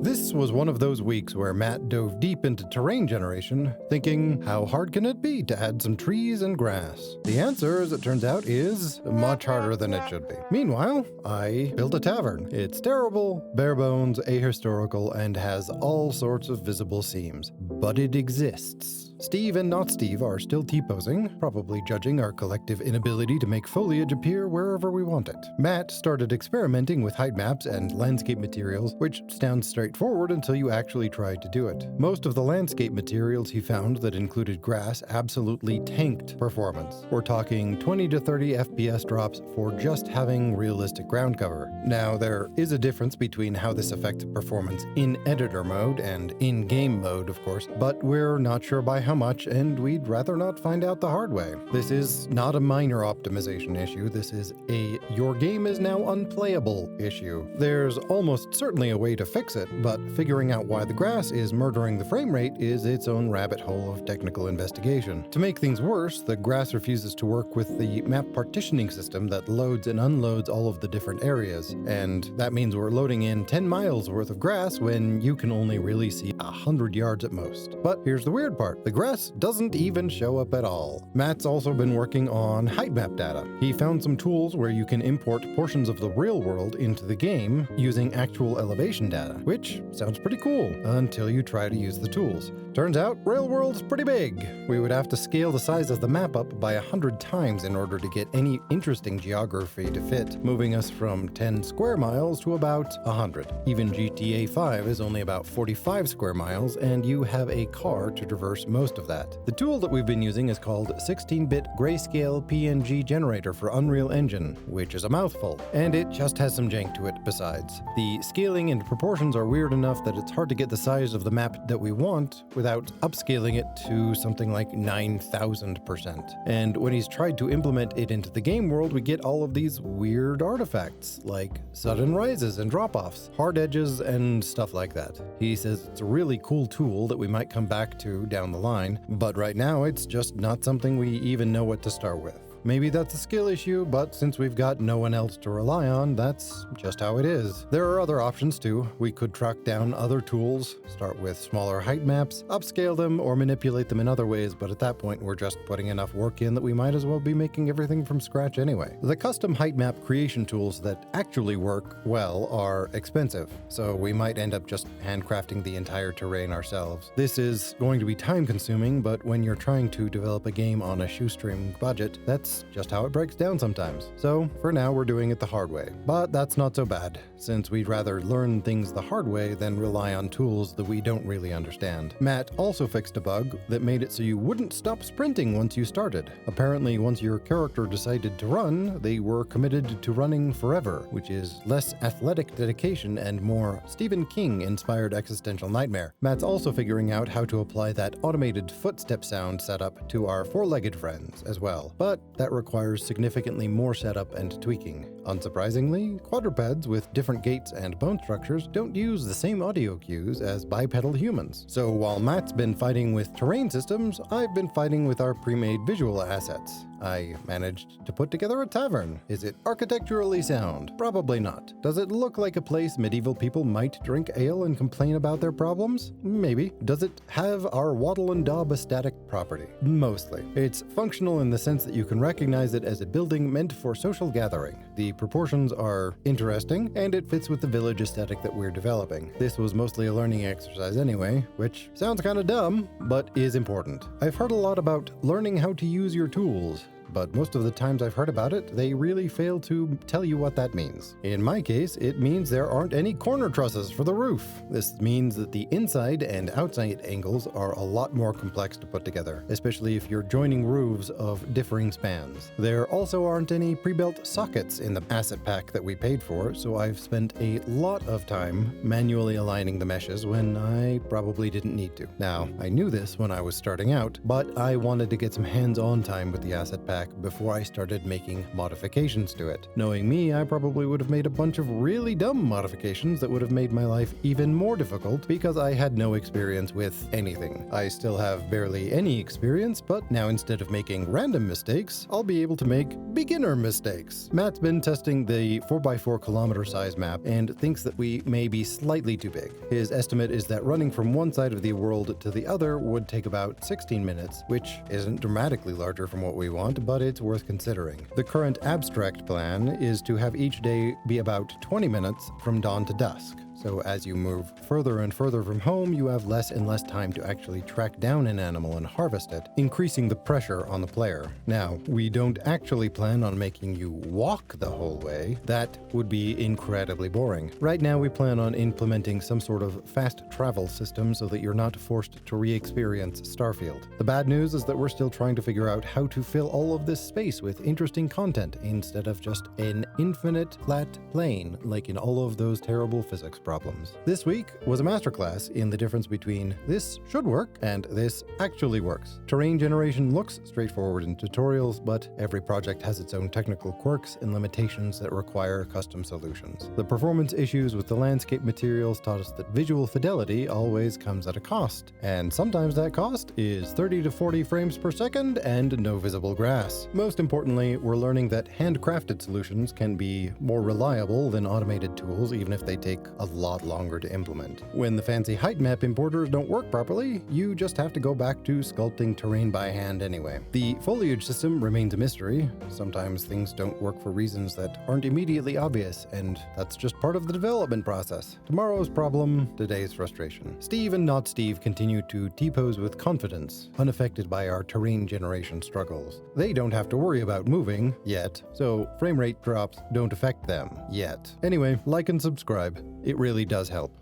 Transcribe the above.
This was one of those weeks where Matt dove deep into terrain generation, thinking, how hard can it be to add some trees and grass? The answer, as it turns out, is much harder than it should be. Meanwhile, I built a tavern. It's terrible, bare bones, ahistorical, and has all sorts of visible seams. But it exists. Steve and not Steve are still T-posing, probably judging our collective inability to make foliage appear wherever we want it. Matt started experimenting with height maps and landscape materials, which sounds straightforward until you actually tried to do it. Most of the landscape materials he found that included grass absolutely tanked performance. We're talking 20 to 30 FPS drops for just having realistic ground cover. Now, there is a difference between how this affects performance in editor mode and in-game mode, of course, but we're not sure by how much, and we'd rather not find out the hard way. This is not a minor optimization issue, this is a your game is now unplayable issue. There's almost certainly a way to fix it, but figuring out why the grass is murdering the frame rate is its own rabbit hole of technical investigation. To make things worse, the grass refuses to work with the map partitioning system that loads and unloads all of the different areas, and that means we're loading in 10 miles worth of grass when you can only really see 100 yards at most. But here's the weird part. The grass doesn't even show up at all. Matt's also been working on height map data. He found some tools where you can import portions of the real world into the game using actual elevation data, which sounds pretty cool until you try to use the tools. Turns out, real world's pretty big. We would have to scale the size of the map up by 100 times in order to get any interesting geography to fit, moving us from 10 square miles to about 100. Even GTA 5 is only about 45 square miles, and you have a car to traverse most of that. The tool that we've been using is called 16-bit grayscale PNG generator for Unreal Engine, which is a mouthful, and it just has some jank to it besides. The scaling and proportions are weird enough that it's hard to get the size of the map that we want without upscaling it to something like 9,000%. And when he's tried to implement it into the game world, we get all of these weird artifacts, like sudden rises and drop-offs, hard edges, and stuff like that. He says it's a really cool tool that we might come back to down the line, but right now it's just not something we even know what to start with. Maybe that's a skill issue, but since we've got no one else to rely on, that's just how it is. There are other options too. We could track down other tools, start with smaller height maps, upscale them, or manipulate them in other ways, but at that point we're just putting enough work in that we might as well be making everything from scratch anyway. The custom height map creation tools that actually work well are expensive, so we might end up just handcrafting the entire terrain ourselves. This is going to be time consuming, but when you're trying to develop a game on a shoestring budget, that's just how it breaks down sometimes. So for now we're doing it the hard way. But that's not so bad, since we'd rather learn things the hard way than rely on tools that we don't really understand. Matt also fixed a bug that made it so you wouldn't stop sprinting once you started. Apparently once your character decided to run, they were committed to running forever, which is less athletic dedication and more Stephen King inspired existential nightmare. Matt's also figuring out how to apply that automated footstep sound setup to our four-legged friends as well. But that requires significantly more setup and tweaking. Unsurprisingly, quadrupeds with different gaits and bone structures don't use the same audio cues as bipedal humans. So while Matt's been fighting with terrain systems, I've been fighting with our pre-made visual assets. I managed to put together a tavern. Is it architecturally sound? Probably not. Does it look like a place medieval people might drink ale and complain about their problems? Maybe. Does it have our wattle and daub aesthetic property? Mostly. It's functional in the sense that you can recognize it as a building meant for social gathering. The proportions are interesting, and it fits with the village aesthetic that we're developing. This was mostly a learning exercise anyway, which sounds kinda dumb, but is important. I've heard a lot about learning how to use your tools, but most of the times I've heard about it, they really fail to tell you what that means. In my case, it means there aren't any corner trusses for the roof. This means that the inside and outside angles are a lot more complex to put together, especially if you're joining roofs of differing spans. There also aren't any pre-built sockets in the asset pack that we paid for, so I've spent a lot of time manually aligning the meshes when I probably didn't need to. Now, I knew this when I was starting out, but I wanted to get some hands-on time with the asset pack back before I started making modifications to it. Knowing me, I probably would have made a bunch of really dumb modifications that would have made my life even more difficult because I had no experience with anything. I still have barely any experience, but now instead of making random mistakes, I'll be able to make beginner mistakes. Matt's been testing the 4x4 kilometer size map and thinks that we may be slightly too big. His estimate is that running from one side of the world to the other would take about 16 minutes, which isn't dramatically larger from what we want, but it's worth considering. The current abstract plan is to have each day be about 20 minutes from dawn to dusk. So as you move further and further from home, you have less and less time to actually track down an animal and harvest it, increasing the pressure on the player. Now, we don't actually plan on making you walk the whole way. That would be incredibly boring. Right now, we plan on implementing some sort of fast travel system so that you're not forced to re-experience Starfield. The bad news is that we're still trying to figure out how to fill all of this space with interesting content instead of just an infinite flat plane like in all of those terrible physics problems. This week was a masterclass in the difference between this should work and this actually works. Terrain generation looks straightforward in tutorials, but every project has its own technical quirks and limitations that require custom solutions. The performance issues with the landscape materials taught us that visual fidelity always comes at a cost, and sometimes that cost is 30 to 40 frames per second and no visible grass. Most importantly, we're learning that handcrafted solutions can be more reliable than automated tools, even if they take a lot longer to implement. When the fancy height map importers don't work properly, you just have to go back to sculpting terrain by hand anyway. The foliage system remains a mystery. Sometimes things don't work for reasons that aren't immediately obvious, and that's just part of the development process. Tomorrow's problem, today's frustration. Steve and Not Steve continue to T-pose with confidence, unaffected by our terrain generation struggles. They don't have to worry about moving, yet, so frame rate drops don't affect them, yet. Anyway, like and subscribe. It really does help.